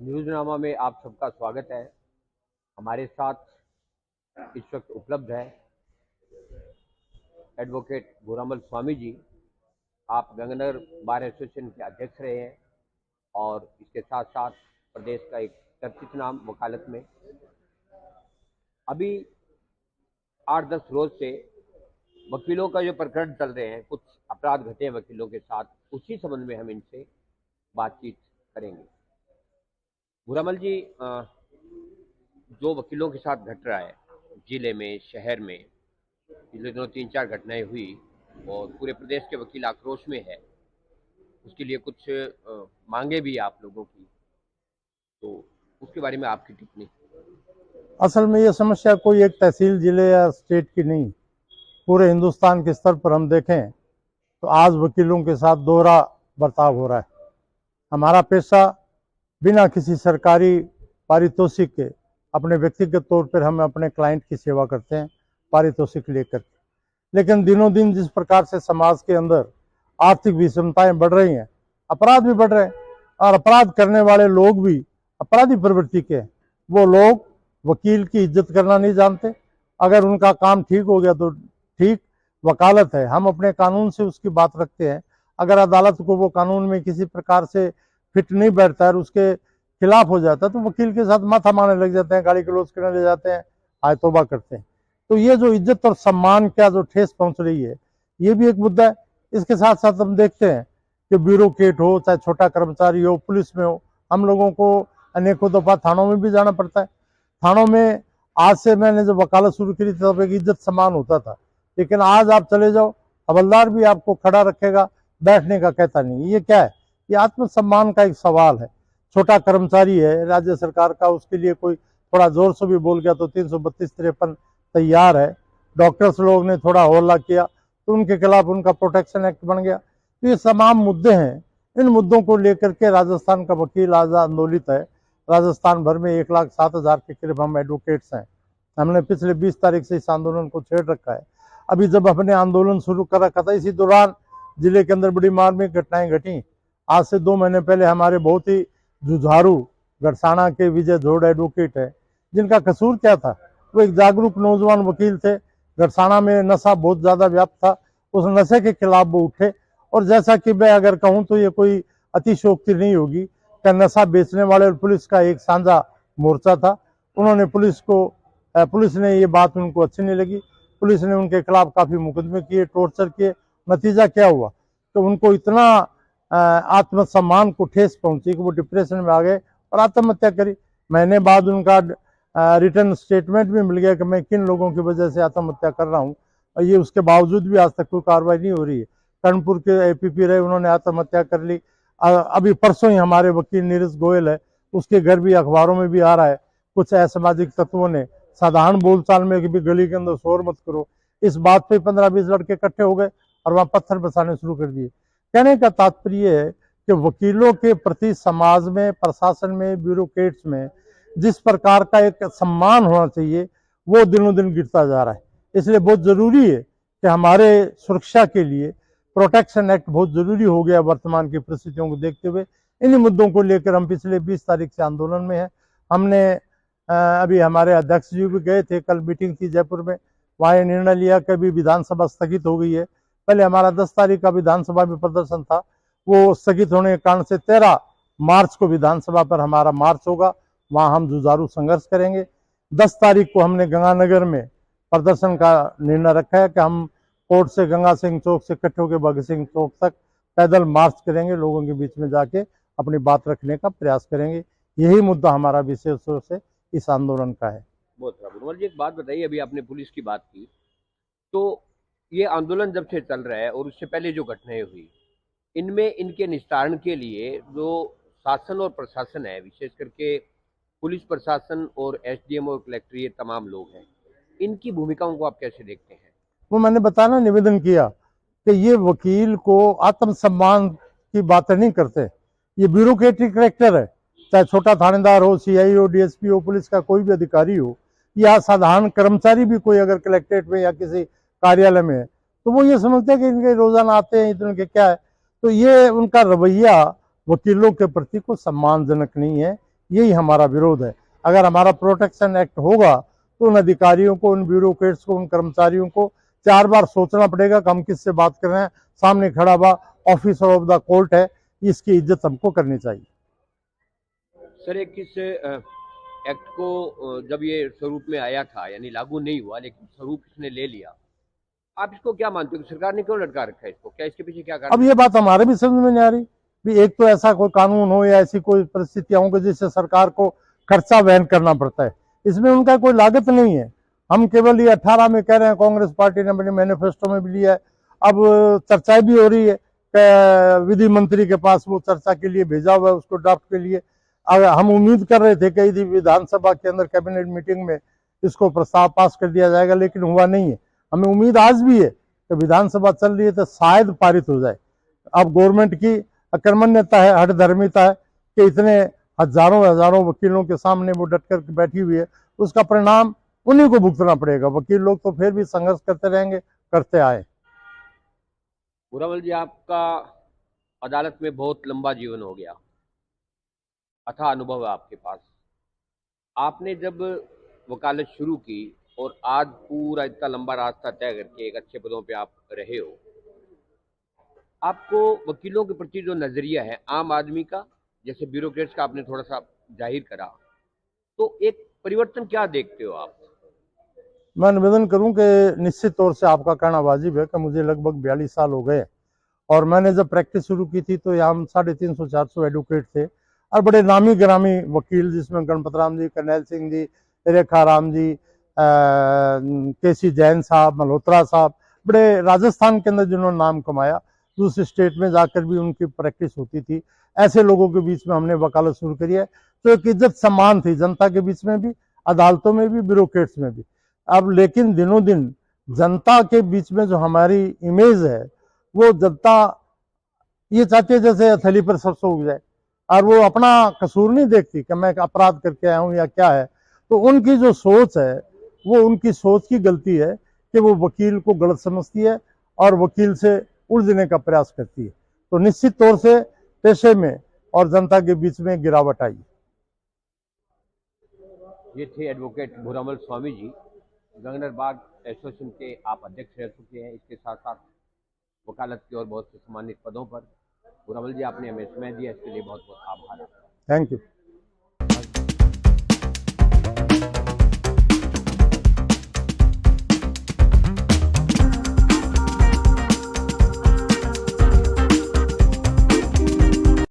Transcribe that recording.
न्यूज़नामा में आप सबका स्वागत है। हमारे साथ इस वक्त उपलब्ध है एडवोकेट भूरामल स्वामी जी। आप गंगानगर बार एसोसिएशन के अध्यक्ष रहे हैं और इसके साथ साथ प्रदेश का एक चर्चित नाम वकालत में। अभी 8-10 रोज से वकीलों का जो प्रकरण चल रहे हैं, कुछ अपराध घटे वकीलों के साथ, उसी संबंध में हम इनसे बातचीत करेंगे। भूरामल जी, जो वकीलों के साथ घट रहा है जिले में, शहर में, पिछले दिनों 3-4 घटनाएं हुई और पूरे प्रदेश के वकील आक्रोश में है। उसके लिए कुछ मांगे भी आप लोगों की, तो उसके बारे में आपकी टिप्पणी। असल में ये समस्या कोई एक तहसील, जिले या स्टेट की नहीं, पूरे हिंदुस्तान के स्तर पर हम देखें तो आज वकीलों के साथ दोहरा बर्ताव हो रहा है। हमारा पेशा बिना किसी सरकारी पारितोषिक के अपने व्यक्तिगत तौर पर हम अपने क्लाइंट की सेवा करते हैं, पारितोषिक लेकर के। लेकिन दिनों दिन जिस प्रकार से समाज के अंदर आर्थिक विषमताएं बढ़ रही हैं, अपराध भी बढ़ रहे हैं और अपराध करने वाले लोग भी अपराधी प्रवृत्ति के हैं। वो लोग वकील की इज्जत करना नहीं जानते। अगर उनका काम ठीक हो गया तो ठीक, वकालत है, हम अपने कानून से उसकी बात रखते हैं। अगर अदालत को वो कानून में किसी प्रकार से फिट नहीं बैठता है और उसके खिलाफ हो जाता है तो वकील के साथ माथा मारने लग जाते हैं, गाली गलौज करने लग जाते हैं, आय तौबा करते हैं। तो ये जो इज्जत और सम्मान का जो ठेस पहुंच रही है, ये भी एक मुद्दा है। इसके साथ साथ हम देखते हैं कि ब्यूरोक्रेट हो, चाहे छोटा कर्मचारी हो, पुलिस में हो, हम लोगों को अनेकों दफा थानों में भी जाना पड़ता है। थानों में आज से मैंने जब वकालत शुरू की थी तब एक इज्जत सम्मान होता था, लेकिन आज आप चले जाओ, हवलदार भी आपको खड़ा रखेगा, बैठने का कहता नहीं। ये क्या है? ये आत्मसम्मान का एक सवाल है। छोटा कर्मचारी है राज्य सरकार का, उसके लिए कोई थोड़ा जोर से भी बोल गया तो 332-53 तैयार है। डॉक्टर्स लोग ने थोड़ा हल्ला किया तो उनके खिलाफ उनका प्रोटेक्शन एक्ट बन गया। तो ये तमाम मुद्दे हैं। इन मुद्दों को लेकर के राजस्थान का वकील आज आंदोलित है। राजस्थान भर में 1,07,000 के करीब हम एडवोकेट्स हैं। हमने पिछले 20 तारीख से इस आंदोलन को छेड़ रखा है। अभी जब हमने आंदोलन शुरू कर रखा था, इसी दौरान जिले के अंदर बड़ी मार्मिक घटनाएं घटी। आज से 2 महीने पहले हमारे बहुत ही जुझारू गड़साना के विजय जोड़ एडवोकेट है, जिनका कसूर क्या था? वो एक जागरूक नौजवान वकील थे। गड़साना में नशा बहुत ज्यादा व्याप्त था, उस नशे के खिलाफ वो उठे। और जैसा कि मैं अगर कहूँ तो ये कोई अतिशोक्ति नहीं होगी कि नशा बेचने वाले और पुलिस का एक साझा मोर्चा था। उन्होंने पुलिस ने ये बात उनको अच्छी नहीं लगी। पुलिस ने उनके खिलाफ काफी मुकदमे किए, टॉर्चर किए। नतीजा क्या हुआ? तो उनको इतना आत्मसम्मान को ठेस पहुंची कि वो डिप्रेशन में आ गए और आत्महत्या करी। महीने बाद उनका रिटर्न स्टेटमेंट भी मिल गया कि मैं किन लोगों की वजह से आत्महत्या कर रहा हूँ, और ये उसके बावजूद भी आज तक कोई कार्रवाई नहीं हो रही है। कर्णपुर के एपीपी रहे, उन्होंने आत्महत्या कर ली। अभी परसों ही हमारे वकील नीरज गोयल है, उसके घर भी अखबारों में भी आ रहा है, कुछ असामाजिक तत्वों ने साधारण बोलचाल में कि भी गली के अंदर शोर मत करो, इस बात पे 15-20 लड़के इकट्ठे हो गए और वहां पत्थर बरसाने शुरू कर दिए। कहने का तात्पर्य है कि वकीलों के प्रति समाज में, प्रशासन में, ब्यूरोक्रेट्स में जिस प्रकार का एक सम्मान होना चाहिए, वो दिनों दिन गिरता जा रहा है। इसलिए बहुत जरूरी है कि हमारे सुरक्षा के लिए प्रोटेक्शन एक्ट बहुत जरूरी हो गया वर्तमान की परिस्थितियों को देखते हुए। इन्हीं मुद्दों को लेकर हम पिछले 20 तारीख से आंदोलन में हैं। हमने अभी हमारे अध्यक्ष जी भी गए थे, कल मीटिंग थी जयपुर में, वहां निर्णय लिया कि अभी विधानसभा स्थगित हो गई है। पहले हमारा 10 तारीख का विधानसभा में प्रदर्शन था, वो स्थगित होने के कारण से 13 मार्च को विधानसभा पर हमारा मार्च होगा, वहां हम जुझारू संघर्ष करेंगे। 10 तारीख को हमने गंगानगर में प्रदर्शन का निर्णय रखा है कि हम कोर्ट से गंगा सिंह चौक से इकट्ठे होकर भगत सिंह चौक तक पैदल मार्च करेंगे, लोगों के बीच में जाके अपनी बात रखने का प्रयास करेंगे। यही मुद्दा हमारा विशेष रूप से इस आंदोलन का है। बहुत जी, एक बात बताइए, अभी आपने पुलिस की बात की, तो ये आंदोलन जब से चल रहा है और उससे पहले जो घटनाएं हुई, इनमें इनके निस्तारण के लिए जो शासन और प्रशासन है, विशेष करके पुलिस प्रशासन और एसडीएम और कलेक्टर, ये तमाम लोग हैं, इनकी भूमिकाओं को आप कैसे देखते हैं? वो मैंने बताना निवेदन किया कि ये वकील को आत्मसम्मान की बातें नहीं करते। ये ब्यूरोक्रेटिक करेक्टर है, चाहे छोटा थानेदार हो, सीआई हो, डीएसपी हो, पुलिस का कोई भी अधिकारी हो, या साधारण कर्मचारी भी कोई अगर कलेक्ट्रेट में या किसी कार्यालय में है, तो वो ये समझते हैं कि इनके रोजाना आते हैं, इतने के क्या है। तो ये उनका रवैया वकीलों के प्रति को सम्मानजनक नहीं है। यही हमारा विरोध है। अगर हमारा प्रोटेक्शन एक्ट होगा तो उन अधिकारियों को, उन ब्यूरोक्रेट्स को, उन कर्मचारियों को 4 बार सोचना पड़ेगा कि हम किससे बात कर रहे हैं। सामने खड़ा हुआ ऑफिसर ऑफ द कोर्ट है, इसकी इज्जत हमको करनी चाहिए। सर, एक किस एक्ट को जब ये स्वरूप में आया था, यानी लागू नहीं हुआ लेकिन स्वरूप इसने ले लिया, आप इसको क्या मानते हो कि सरकार ने क्यों लटका रखा है इसको? क्या इसके पीछे क्या कारण अब ये बात हमारे भी समझ में नहीं आ रही भी एक तो ऐसा कोई कानून हो या ऐसी कोई परिस्थितियां हो जिससे सरकार को खर्चा वहन करना पड़ता है। इसमें उनका कोई लागत नहीं है। हम केवल ये 18 में कह रहे हैं, कांग्रेस पार्टी ने अपने मैनिफेस्टो में भी लिया है। अब चर्चा भी हो रही है कि विधि मंत्री के पास वो चर्चा के लिए भेजा हुआ है, उसको ड्राफ्ट के लिए। हम उम्मीद कर रहे थे कि विधानसभा के अंदर कैबिनेट मीटिंग में इसको प्रस्ताव पास कर दिया जाएगा, लेकिन हुआ नहीं है। हमें उम्मीद आज भी है कि विधानसभा चल रही है तो शायद पारित हो जाए। अब गवर्नमेंट की अकर्मण्यता है, हठधर्मिता है कि इतने हजारों वकीलों के सामने वो डट कर बैठी हुई है, उसका परिणाम उन्हीं को भुगतना पड़ेगा। वकील लोग तो फिर भी संघर्ष करते रहेंगे, करते आए। भूरामल जी, आपका अदालत में बहुत लंबा जीवन हो गया, अथाह अनुभव है आपके पास। आपने जब वकालत शुरू की और आज पूरा इतना लंबा रास्ता तय करके एक अच्छे पदों पे आप रहे हो, आपको वकीलों के प्रति जो नजरिया है आम आदमी का, जैसे ब्यूरोक्रेट्स का आपने थोड़ा सा जाहिर करा, तो एक परिवर्तन क्या देखते हो आप? मैं निवेदन करूं कि निश्चित तौर से आपका कहना वाजिब है कि मुझे लगभग 42 साल हो गए और मैंने जब प्रैक्टिस शुरू की थी तो यहाँ 350-400 एडवोकेट थे और बड़े नामी गिरामी वकील, जिसमें गणपत राम जी, करनैल सिंह जी, रेखा राम जी, केसी जैन साहब, मल्होत्रा साहब, बड़े राजस्थान के अंदर जिन्होंने नाम कमाया, दूसरे स्टेट में जाकर भी उनकी प्रैक्टिस होती थी। ऐसे लोगों के बीच में हमने वकालत शुरू करी है, तो एक इज्जत सम्मान थी जनता के बीच में भी, अदालतों में भी, ब्यूरोक्रेट्स में भी। अब लेकिन दिनों दिन जनता के बीच में जो हमारी इमेज है, वो जनता ये चाहती है जैसे हथेली पर सरसों उग जाए, और वो अपना कसूर नहीं देखती कि मैं अपराध करके आया हूं या क्या है। तो उनकी जो सोच है वो उनकी सोच की गलती है कि वो वकील को गलत समझती है और वकील से उलझने का प्रयास करती है। तो निश्चित तौर से पेशे में और जनता के बीच में गिरावट आई। ये थे एडवोकेट भूरामल स्वामी जी, गंगनर बाग एसोसिएशन के आप अध्यक्ष रह चुके हैं, इसके साथ साथ वकालत की और बहुत से सम्मानित पदों पर। भूरामल जी, आपने हमें समय दिया, इसके लिए बहुत बहुत आभार आपका। Thank you.